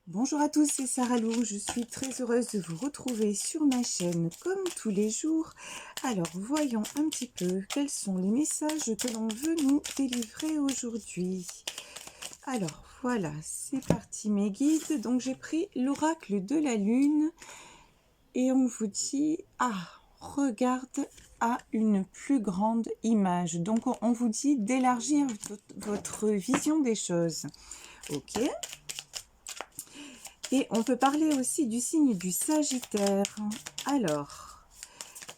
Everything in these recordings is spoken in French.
Bonjour à tous, c'est Sarah Lou. Je suis très heureuse de vous retrouver sur ma chaîne comme tous les jours. Alors, voyons un petit peu quels sont les messages que l'on veut nous délivrer aujourd'hui. Alors, voilà, c'est parti mes guides. Donc, j'ai pris l'oracle de la lune et on vous dit, regarde à une plus grande image. Donc, on vous dit d'élargir votre vision des choses. Ok. Et on peut parler aussi du signe du Sagittaire. Alors,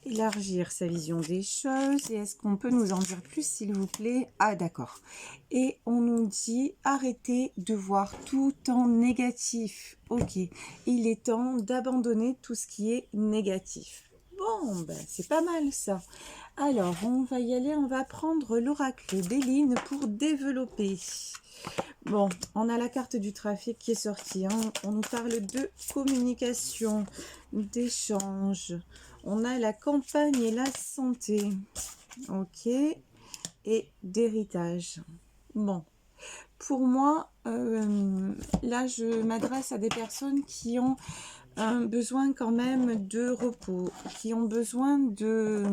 élargir sa vision des choses. Et est-ce qu'on peut nous en dire plus, s'il vous plaît? Ah, d'accord. Et on nous dit arrêtez de voir tout en négatif. Ok, il est temps d'abandonner tout ce qui est négatif. Bon, ben, c'est pas mal ça. Alors, on va y aller, on va prendre l'oracle d'Éline pour développer. Bon, on a la carte du trafic qui est sortie. Hein. On nous parle de communication, d'échange. On a la campagne et la santé. Ok. Et d'héritage. Bon. Pour moi, là, je m'adresse à des personnes qui ont un besoin quand même de repos, qui ont besoin de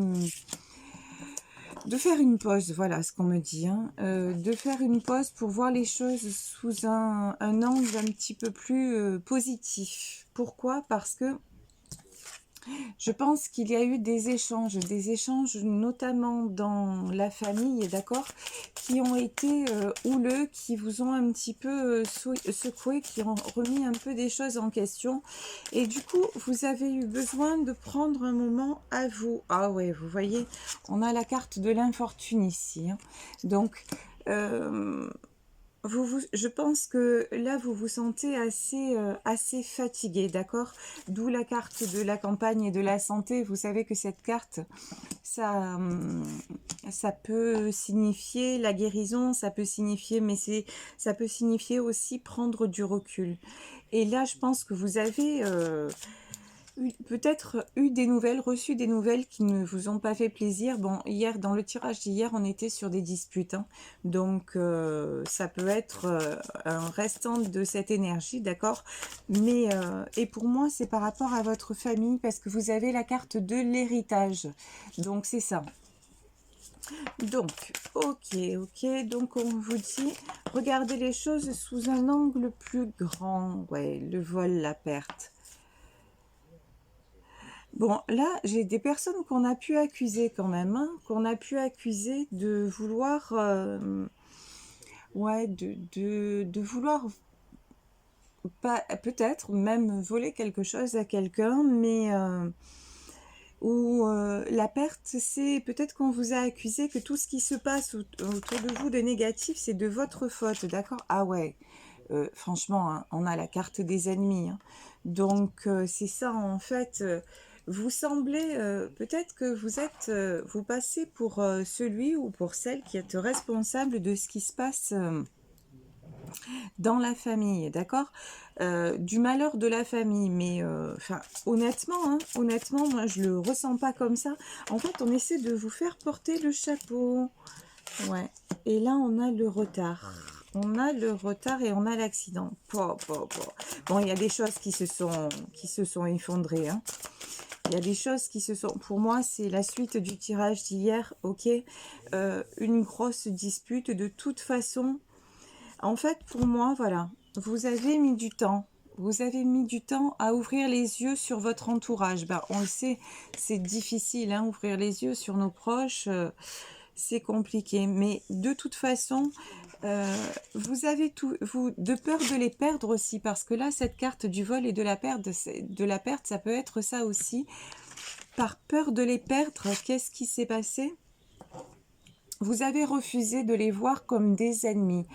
faire une pause, voilà ce qu'on me dit, hein. De faire une pause pour voir les choses sous un angle un petit peu plus positif. Pourquoi? Parce que je pense qu'il y a eu des échanges notamment dans la famille, d'accord, qui ont été houleux, qui vous ont un petit peu secoué, qui ont remis un peu des choses en question. Et du coup, vous avez eu besoin de prendre un moment à vous. Ah ouais, vous voyez, on a la carte de l'infortune ici. Hein. Donc, je pense que là, vous vous sentez assez fatigué, d'accord? D'où la carte de la campagne et de la santé. Vous savez que cette carte, ça peut signifier la guérison, ça peut signifier, ça peut signifier aussi prendre du recul. Et là, je pense que vous avez peut-être eu des nouvelles, reçu des nouvelles qui ne vous ont pas fait plaisir. Bon, hier, dans le tirage d'hier, on était sur des disputes. Hein. Donc, ça peut être un restant de cette énergie, d'accord? Mais, et pour moi, c'est par rapport à votre famille, parce que vous avez la carte de l'héritage. Donc, c'est ça. Donc, ok. Donc, on vous dit, regardez les choses sous un angle plus grand. Ouais, le vol, la perte. Bon, là, j'ai des personnes qu'on a pu accuser quand même, hein, qu'on a pu accuser de vouloir, ouais, de vouloir pas, peut-être même voler quelque chose à quelqu'un, mais ou la perte, c'est peut-être qu'on vous a accusé que tout ce qui se passe autour de vous de négatif, c'est de votre faute, d'accord? Ah ouais, franchement, hein, on a la carte des ennemis. Hein. Donc, c'est ça, en fait. Vous semblez, peut-être que vous passez pour celui ou pour celle qui est responsable de ce qui se passe dans la famille, d'accord? Du malheur de la famille, mais enfin, honnêtement, moi, je le ressens pas comme ça. En fait, on essaie de vous faire porter le chapeau. Ouais. Et là, on a le retard. On a le retard et on a l'accident. Bon, il y a des choses qui se sont effondrées. Hein. Il y a des choses qui se sont... Pour moi, c'est la suite du tirage d'hier, ok? Une grosse dispute. De toute façon, en fait, pour moi, voilà, vous avez mis du temps. Vous avez mis du temps à ouvrir les yeux sur votre entourage. Ben, on le sait, c'est difficile, hein, ouvrir les yeux sur nos proches. C'est compliqué, mais de toute façon, vous avez tout, vous, de peur de les perdre aussi, parce que là, cette carte du vol et de la perte, ça peut être ça aussi. Par peur de les perdre, qu'est-ce qui s'est passé? Vous avez refusé de les voir comme des ennemis.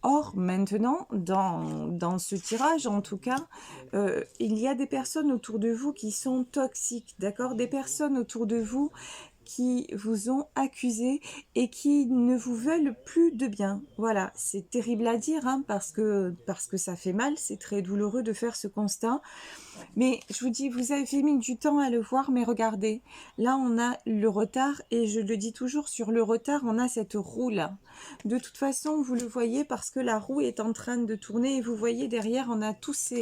Or, maintenant, dans ce tirage, en tout cas, il y a des personnes autour de vous qui sont toxiques, d'accord? Des personnes autour de vous qui vous ont accusé et qui ne vous veulent plus de bien. Voilà, c'est terrible à dire, hein, parce que ça fait mal, c'est très douloureux de faire ce constat. Mais je vous dis, vous avez mis du temps à le voir, mais regardez, là on a le retard, et je le dis toujours, sur le retard, on a cette roue-là. De toute façon, vous le voyez parce que la roue est en train de tourner, et vous voyez derrière, on a tous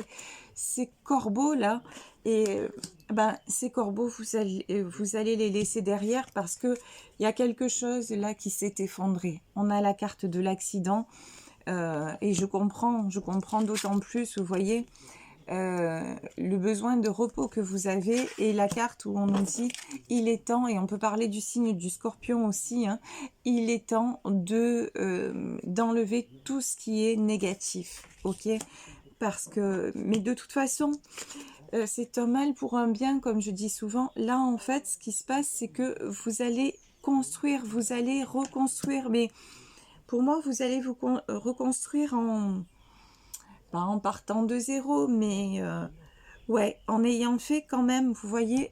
ces corbeaux-là, et ben, ces corbeaux, vous allez les laisser derrière parce que il y a quelque chose là qui s'est effondré. On a la carte de l'accident, et je comprends d'autant plus, vous voyez, le besoin de repos que vous avez, et la carte où on nous dit il est temps, et on peut parler du signe du Scorpion aussi, hein, il est temps de d'enlever tout ce qui est négatif, ok, parce que, mais de toute façon, c'est un mal pour un bien, comme je dis souvent. Là en fait ce qui se passe, c'est que vous allez construire, vous allez reconstruire, mais pour moi vous allez vous reconstruire en, pas en partant de zéro, mais ouais, en ayant fait quand même, vous voyez,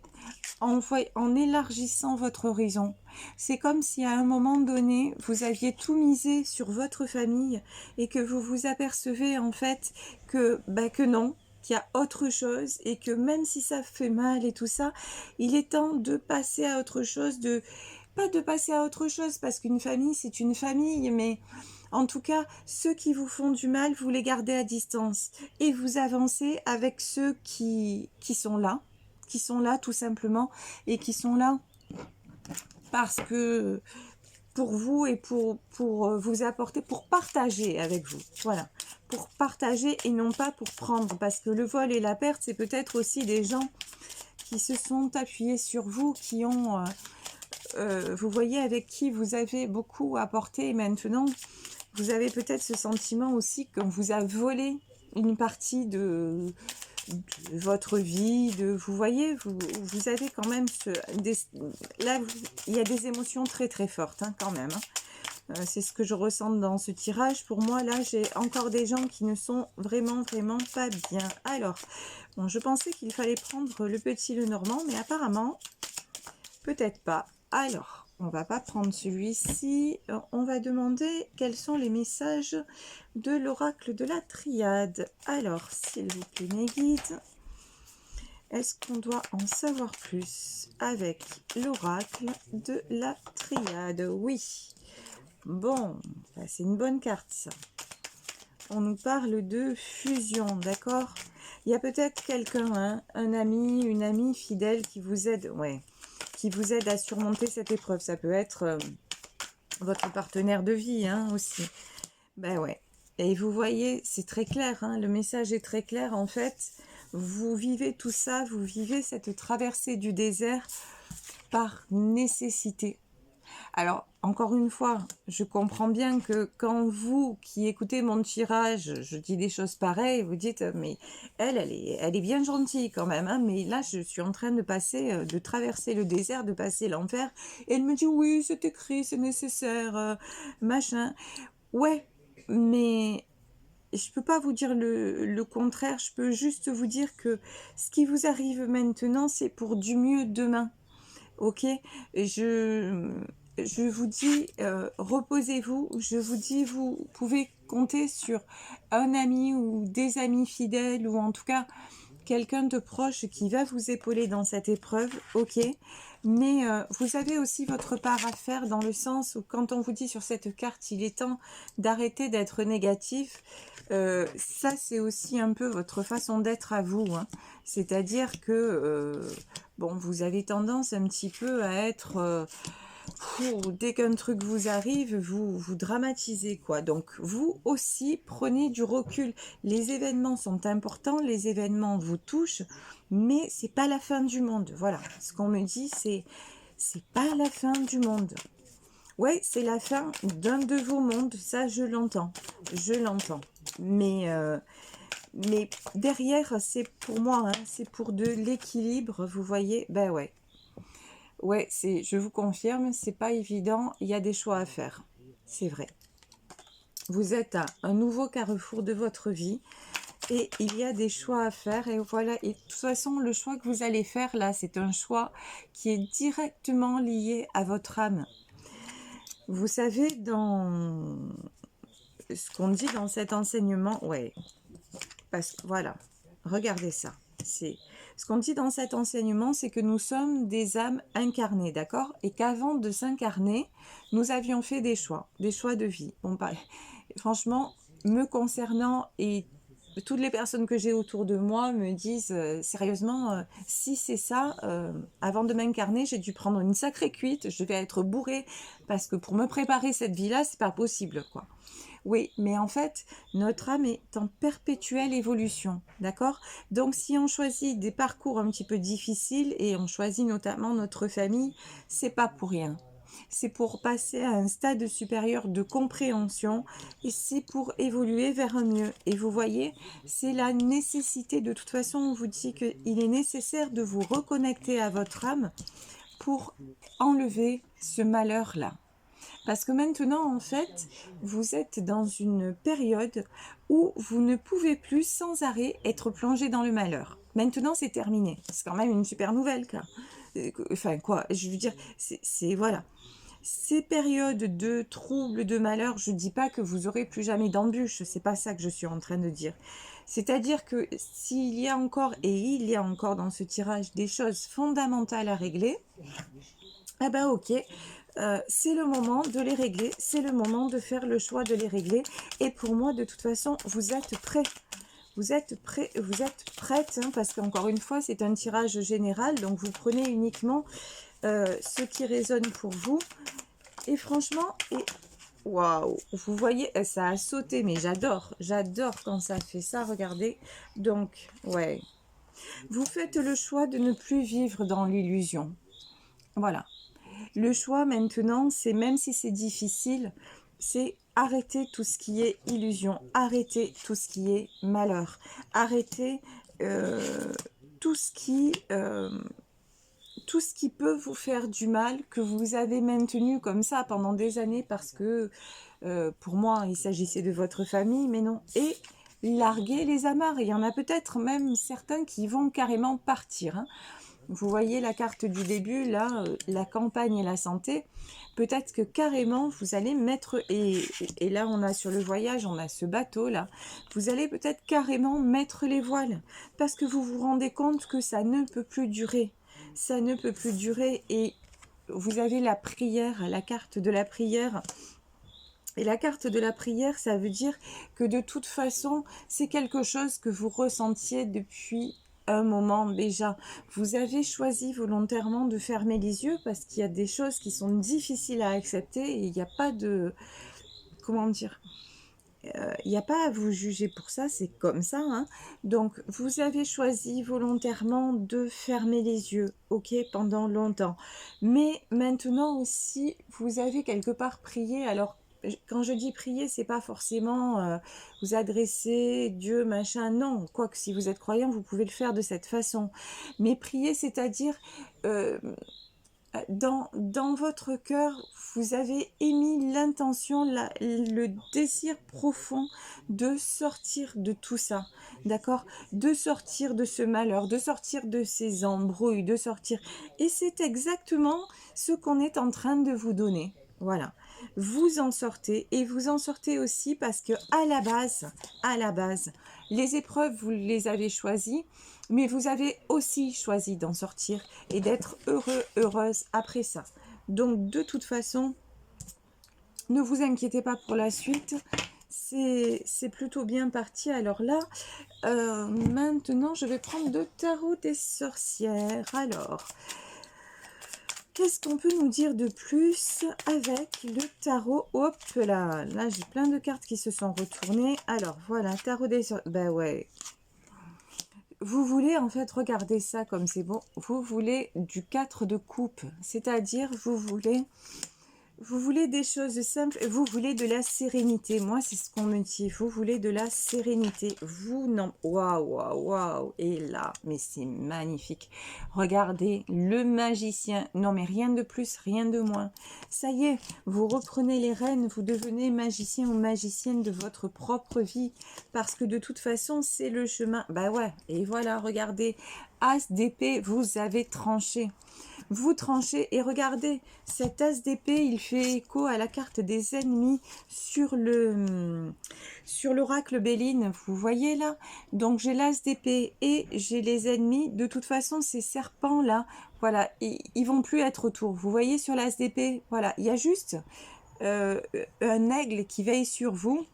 en élargissant votre horizon. C'est comme si à un moment donné, vous aviez tout misé sur votre famille et que vous vous apercevez en fait que, bah, que non, qu'il y a autre chose, et que même si ça fait mal et tout ça, il est temps de passer à autre chose, de pas de passer à autre chose, parce qu'une famille c'est une famille, mais en tout cas, ceux qui vous font du mal, vous les gardez à distance et vous avancez avec ceux qui sont là tout simplement, et qui sont là parce que pour vous, et pour vous apporter, pour partager avec vous, voilà, pour partager et non pas pour prendre, parce que le vol et la perte, c'est peut-être aussi des gens qui se sont appuyés sur vous, qui ont, vous voyez, avec qui vous avez beaucoup apporté, et maintenant vous avez peut-être ce sentiment aussi qu'on vous a volé une partie de votre vie, vous voyez, vous avez quand même là, il y a des émotions très très fortes, hein, quand même, hein. C'est ce que je ressens dans ce tirage. Pour moi, là, j'ai encore des gens qui ne sont vraiment pas bien. Alors, bon, je pensais qu'il fallait prendre le petit Lenormand, mais apparemment, peut-être pas. Alors, on va pas prendre celui-ci. On va demander quels sont les messages de l'oracle de la triade. Alors, s'il vous plaît, mes guides, est-ce qu'on doit en savoir plus avec l'oracle de la triade? Oui. Bon, c'est une bonne carte, ça. On nous parle de fusion, d'accord? Il y a peut-être quelqu'un, hein, un ami, une amie fidèle qui vous aide, ouais, qui vous aide à surmonter cette épreuve. Ça peut être votre partenaire de vie, hein, aussi. Ben ouais. Et vous voyez, c'est très clair, hein, le message est très clair. En fait, vous vivez tout ça, vous vivez cette traversée du désert par nécessité. Alors, encore une fois, je comprends bien que quand vous, qui écoutez mon tirage, je dis des choses pareilles, vous dites, mais elle est bien gentille quand même, hein, mais là, je suis en train de passer, de traverser le désert, de passer l'enfer, et elle me dit, oui, c'est écrit, c'est nécessaire, machin. Ouais, mais je peux pas vous dire le contraire, je peux juste vous dire que ce qui vous arrive maintenant, c'est pour du mieux demain. Ok, je vous dis, reposez-vous. Je vous dis, vous pouvez compter sur un ami ou des amis fidèles, ou en tout cas quelqu'un de proche qui va vous épauler dans cette épreuve, ok, mais vous avez aussi votre part à faire, dans le sens où quand on vous dit sur cette carte, il est temps d'arrêter d'être négatif, ça c'est aussi un peu votre façon d'être à vous, hein. C'est-à-dire que, bon, vous avez tendance un petit peu à être... dès qu'un truc vous arrive, vous dramatisez, quoi. Donc, vous aussi, prenez du recul. Les événements sont importants, les événements vous touchent, mais c'est pas la fin du monde. Voilà, ce qu'on me dit, c'est pas la fin du monde. Ouais, c'est la fin d'un de vos mondes, ça je l'entends, mais derrière, c'est pour moi, hein, c'est pour de l'équilibre, vous voyez, ben ouais. Ouais, je vous confirme, c'est pas évident, il y a des choix à faire, c'est vrai. Vous êtes à un nouveau carrefour de votre vie, et il y a des choix à faire et voilà. Et de toute façon, le choix que vous allez faire là, c'est un choix qui est directement lié à votre âme. Vous savez, dans ce qu'on dit dans cet enseignement, ouais, parce que voilà, regardez ça. C'est ce qu'on dit dans cet enseignement, c'est que nous sommes des âmes incarnées, d'accord? Et qu'avant de s'incarner, nous avions fait des choix de vie. Bon, bah, franchement, me concernant et toutes les personnes que j'ai autour de moi me disent sérieusement, si c'est ça, avant de m'incarner, j'ai dû prendre une sacrée cuite, je vais être bourrée parce que pour me préparer cette vie-là, c'est pas possible, quoi. Oui, mais en fait, notre âme est en perpétuelle évolution, d'accord? Donc, si on choisit des parcours un petit peu difficiles et on choisit notamment notre famille, c'est pas pour rien. C'est pour passer à un stade supérieur de compréhension et c'est pour évoluer vers un mieux. Et vous voyez, c'est la nécessité, de toute façon, on vous dit qu'il est nécessaire de vous reconnecter à votre âme pour enlever ce malheur-là. Parce que maintenant, en fait, vous êtes dans une période où vous ne pouvez plus sans arrêt être plongé dans le malheur. Maintenant, c'est terminé. C'est quand même une super nouvelle, quoi. Enfin, quoi, je veux dire, voilà. Ces périodes de troubles, de malheur, je ne dis pas que vous aurez plus jamais d'embûches, c'est pas ça que je suis en train de dire. C'est-à-dire que s'il y a encore, et il y a encore dans ce tirage, des choses fondamentales à régler, ah ben ok, c'est le moment de les régler, c'est le moment de faire le choix de les régler. Et pour moi, de toute façon, vous êtes prêts. Vous êtes prêts, vous êtes prêtes, hein, parce qu'encore une fois, c'est un tirage général, donc vous prenez uniquement ce qui résonne pour vous. Et franchement, waouh, vous voyez, ça a sauté, mais j'adore quand ça fait ça, regardez. Donc, ouais, vous faites le choix de ne plus vivre dans l'illusion. Voilà. Le choix maintenant, c'est même si c'est difficile, c'est arrêter tout ce qui est illusion, arrêter tout ce qui est malheur, arrêter tout ce qui peut vous faire du mal, que vous avez maintenu comme ça pendant des années parce que pour moi, il s'agissait de votre famille, mais non. Et larguer les amarres. Il y en a peut-être même certains qui vont carrément partir, hein. Vous voyez la carte du début, là, la campagne et la santé. Peut-être que carrément, vous allez mettre... Et là, on a sur le voyage, on a ce bateau-là. Vous allez peut-être carrément mettre les voiles. Parce que vous vous rendez compte que ça ne peut plus durer. Ça ne peut plus durer. Et vous avez la prière, la carte de la prière. Et la carte de la prière, ça veut dire que de toute façon, c'est quelque chose que vous ressentiez depuis un moment déjà. Vous avez choisi volontairement de fermer les yeux parce qu'il y a des choses qui sont difficiles à accepter et il n'y a pas de... Comment dire, il n'y a pas à vous juger pour ça, c'est comme ça, hein. Donc, vous avez choisi volontairement de fermer les yeux, ok, pendant longtemps. Mais maintenant aussi, vous avez quelque part prié. Alors, quand je dis prier, c'est pas forcément vous adresser Dieu, machin, non. Quoique, si vous êtes croyant, vous pouvez le faire de cette façon. Mais prier, c'est-à-dire... dans votre cœur, vous avez émis l'intention, le désir profond de sortir de tout ça, d'accord? De sortir de ce malheur, de sortir de ces embrouilles, de sortir. Et c'est exactement ce qu'on est en train de vous donner. Voilà. Vous en sortez et vous en sortez aussi parce que à la base, les épreuves, vous les avez choisies, mais vous avez aussi choisi d'en sortir et d'être heureux, heureuse après ça. Donc, de toute façon, ne vous inquiétez pas pour la suite. C'est plutôt bien parti. Alors là, maintenant, je vais prendre le tarot des sorcières. Alors, qu'est-ce qu'on peut nous dire de plus avec le tarot? Hop là, là j'ai plein de cartes qui se sont retournées. Alors voilà, tarot des sorcières. Ben ouais. Vous voulez en fait, regarder ça comme c'est bon, vous voulez du 4 de coupe, c'est-à-dire vous voulez Vous voulez des choses simples, vous voulez de la sérénité. Moi, c'est ce qu'on me dit. Vous voulez de la sérénité. Vous, non. Waouh, waouh, waouh. Et là, mais c'est magnifique. Regardez, le magicien. Non, mais rien de plus, rien de moins. Ça y est, vous reprenez les rênes, vous devenez magicien ou magicienne de votre propre vie. Parce que de toute façon, c'est le chemin. Bah ouais, et voilà, regardez. As d'épée, vous avez tranché. Vous tranchez et regardez, cet as d'épée, il fait écho à la carte des ennemis sur l'oracle Béline. Vous voyez là? Donc j'ai l'as d'épée et j'ai les ennemis. De toute façon, ces serpents là, voilà, ils vont plus être autour. Vous voyez sur l'as d'épée? Voilà, il y a juste euh, un aigle qui veille sur vous.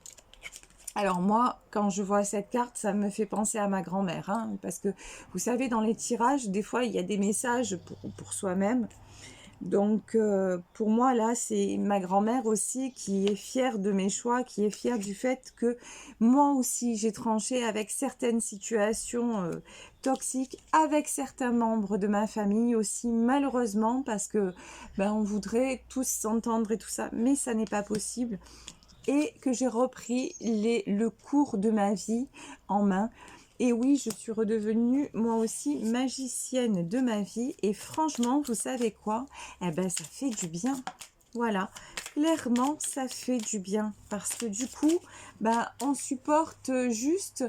Alors moi, quand je vois cette carte, ça me fait penser à ma grand-mère, hein, parce que vous savez, dans les tirages, des fois, il y a des messages pour soi-même. Donc, pour moi, là, c'est ma grand-mère aussi qui est fière de mes choix, qui est fière du fait que moi aussi, j'ai tranché avec certaines situations toxiques, avec certains membres de ma famille aussi, malheureusement, parce que ben, on voudrait tous s'entendre et tout ça, mais ça n'est pas possible et que j'ai repris le cours de ma vie en main. Et oui, je suis redevenue moi aussi magicienne de ma vie. Et franchement, vous savez quoi? Eh ben, ça fait du bien. Voilà, clairement, ça fait du bien. Parce que du coup, ben, on supporte juste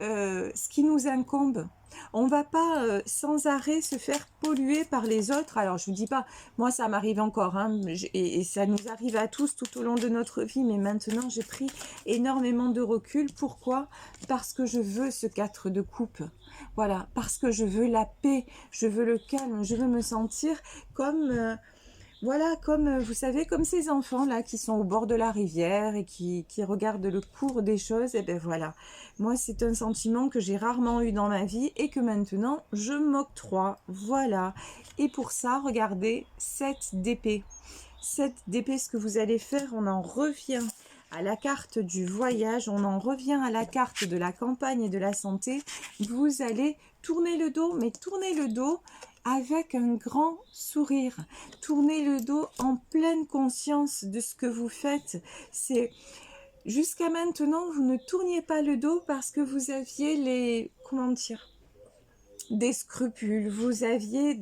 ce qui nous incombe. On va pas sans arrêt se faire polluer par les autres. Alors, je vous dis pas, moi, ça m'arrive encore, hein, et ça nous arrive à tous tout au long de notre vie. Mais maintenant, j'ai pris énormément de recul. Pourquoi? Parce que je veux ce 4 de coupe. Voilà, parce que je veux la paix, je veux le calme, je veux me sentir comme... voilà, comme vous savez, comme ces enfants-là qui sont au bord de la rivière et qui regardent le cours des choses, et ben voilà. Moi, c'est un sentiment que j'ai rarement eu dans ma vie et que maintenant, je m'octroie. Voilà. Et pour ça, regardez, 7 d'épée. 7 d'épée, ce que vous allez faire, on en revient à la carte du voyage, on en revient à la carte de la campagne et de la santé. Vous allez tourner le dos, mais tourner le dos avec un grand sourire. Tournez le dos en pleine conscience de ce que vous faites. C'est jusqu'à maintenant, vous ne tourniez pas le dos parce que vous aviez comment dire, des scrupules, vous aviez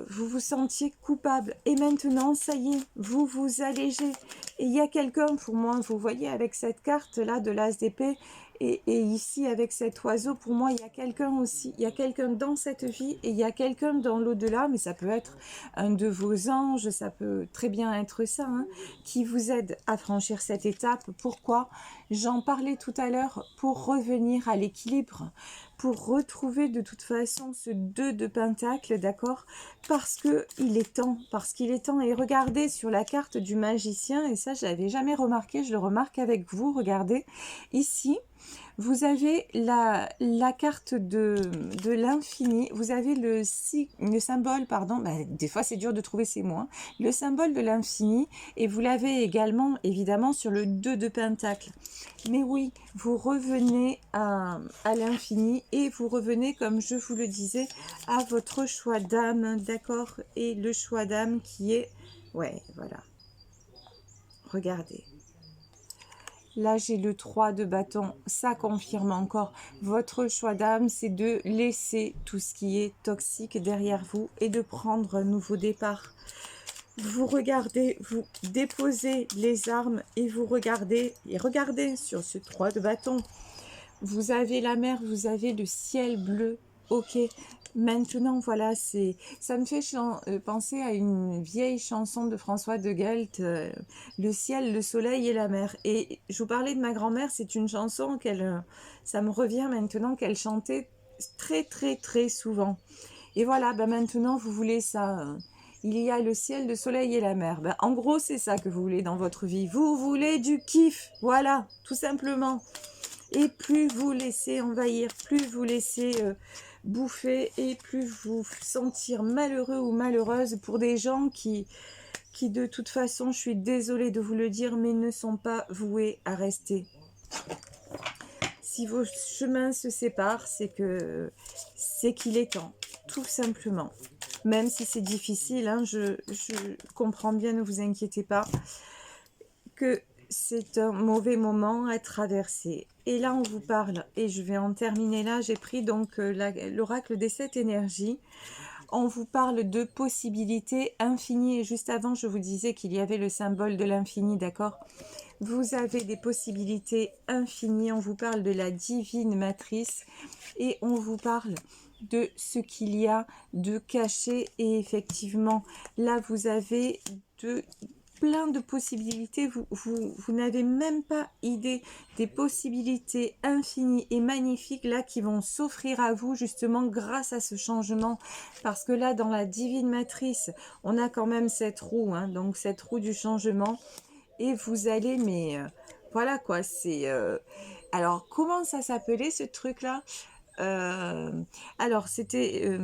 vous vous sentiez coupable. Et maintenant, ça y est, vous vous allégez. Et il y a quelqu'un, pour moi, vous voyez, avec cette carte-là de l'as d'épée, et ici, avec cet oiseau, pour moi, il y a quelqu'un aussi. Il y a quelqu'un dans cette vie, et il y a quelqu'un dans l'au-delà, mais ça peut être un de vos anges, ça peut très bien être ça, hein, qui vous aide à franchir cette étape. Pourquoi? J'en parlais tout à l'heure, pour revenir à l'équilibre, pour retrouver de toute façon ce 2 de pentacle, d'accord? Parce qu'il est temps, parce qu'il est temps. Et regardez sur la carte du magicien, et ça je l'avais jamais remarqué, je le remarque avec vous, regardez, ici, vous avez la carte de l'infini, vous avez le symbole, pardon, des fois c'est dur de trouver ces mots, hein, le symbole de l'infini, et vous l'avez également, évidemment, sur le 2 de pentacle. Mais oui, vous revenez à l'infini, et vous revenez, comme je vous le disais, à votre choix d'âme, d'accord? Et le choix d'âme qui est... Ouais, voilà. Regardez. Là, j'ai le 3 de bâton. Ça confirme encore votre choix d'âme, c'est de laisser tout ce qui est toxique derrière vous et de prendre un nouveau départ. Vous regardez, vous déposez les armes et vous regardez. Et regardez sur ce 3 de bâton. Vous avez la mer, vous avez le ciel bleu. Ok, maintenant, voilà, ça me fait penser à une vieille chanson de François de Guelt, Le ciel, le soleil et la mer. Et je vous parlais de ma grand-mère, c'est une chanson ça me revient maintenant, qu'elle chantait très, très, très souvent. Et voilà, maintenant, vous voulez ça. Il y a le ciel, le soleil et la mer. En gros, c'est ça que vous voulez dans votre vie. Vous voulez du kiff. Voilà, tout simplement. Et plus vous laissez envahir, plus vous laissez bouffer, et plus vous sentir malheureux ou malheureuse pour des gens qui de toute façon, je suis désolée de vous le dire, mais ne sont pas voués à rester. Si vos chemins se séparent, c'est qu'il est temps, tout simplement. même si c'est difficile, hein, je comprends bien, ne vous inquiétez pas, que c'est un mauvais moment à traverser. Et là, on vous parle, et je vais en terminer là, j'ai pris donc l'oracle des 7 énergies. On vous parle de possibilités infinies, et juste avant, je vous disais qu'il y avait le symbole de l'infini, d'accord? Vous avez des possibilités infinies, on vous parle de la divine matrice, et on vous parle de ce qu'il y a de caché, et effectivement, là, vous avez plein de possibilités, vous n'avez même pas idée des possibilités infinies et magnifiques là qui vont s'offrir à vous justement grâce à ce changement, parce que là dans la divine matrice on a quand même cette roue, hein, donc cette roue du changement, et vous allez, mais voilà quoi, c'est alors comment ça s'appelait ce truc là, alors c'était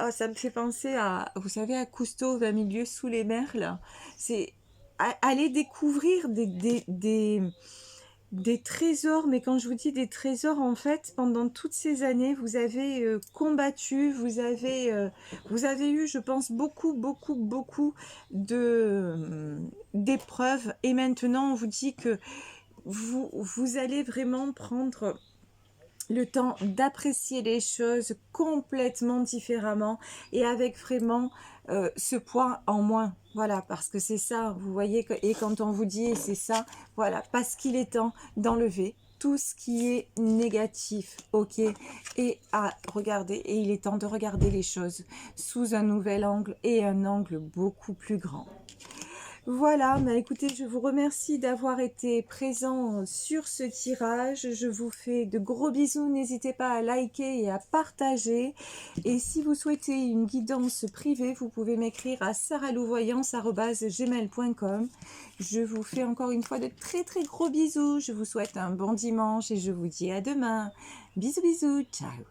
ah, ça me fait penser à, vous savez, à Cousteau, 20 milieux sous les mers, là. C'est aller découvrir des trésors, mais quand je vous dis des trésors, en fait, pendant toutes ces années, vous avez combattu, vous avez eu, je pense, beaucoup d'épreuves, et maintenant, on vous dit que vous allez vraiment prendre le temps d'apprécier les choses complètement différemment, et avec vraiment ce poids en moins. Voilà, parce que c'est ça, vous voyez, et quand on vous dit, et c'est ça, voilà, parce qu'il est temps d'enlever tout ce qui est négatif, ok, et à regarder, et il est temps de regarder les choses sous un nouvel angle, et un angle beaucoup plus grand. Voilà, bah écoutez, je vous remercie d'avoir été présent sur ce tirage. Je vous fais de gros bisous. N'hésitez pas à liker et à partager. Et si vous souhaitez une guidance privée, vous pouvez m'écrire à saralouvoyance@gmail.com. Je vous fais encore une fois de très gros bisous. Je vous souhaite un bon dimanche et je vous dis à demain. Bisous, bisous, ciao.